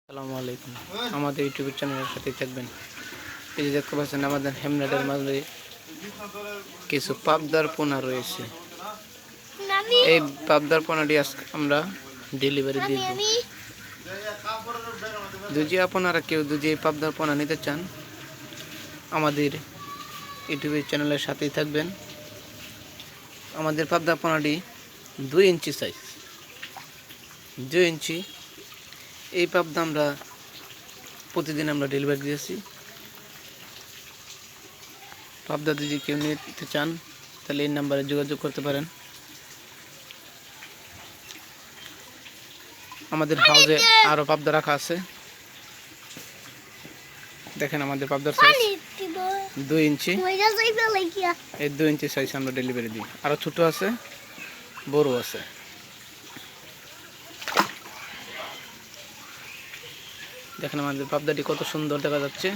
আসসালামু আলাইকুম। আমাদের ইউটিউব চ্যানেলের সাথে থাকবেন। এই যে দেখতে পাচ্ছেন আমাদের হেমনাটের মাঝে কিছু পাবদার পোনা রয়েছে। এই পাবদার পোনাটি আজকে আমরা ডেলিভারি দিব। যদি আপনারা কেউ যদি এই পাবদার পোনা নিতে চান আমাদের ইউটিউব চ্যানেলের সাথেই থাকবেন। আমাদের পাবদার পোনাটি 2 ইঞ্চি সাইজ, 2 ইঞ্চি। এই পাবদা আমরা প্রতিদিন আমরা ডেলিভারি দিয়েছি। পাবদা যদি কেউ নিতে চান তাহলে এই নাম্বারে যোগাযোগ করতে পারেন। আমাদের হাউজে আরও পাবদা রাখা আছে। দেখেন আমাদের পাবদার সাইজ 2 ইঞ্চি। এই 2 ইঞ্চি সাইজ আমরা ডেলিভারি দিই। আরও ছোটো আছে, বড় আছে। দেখেন আমাদের পাবদাটি কত সুন্দর দেখা যাচ্ছে।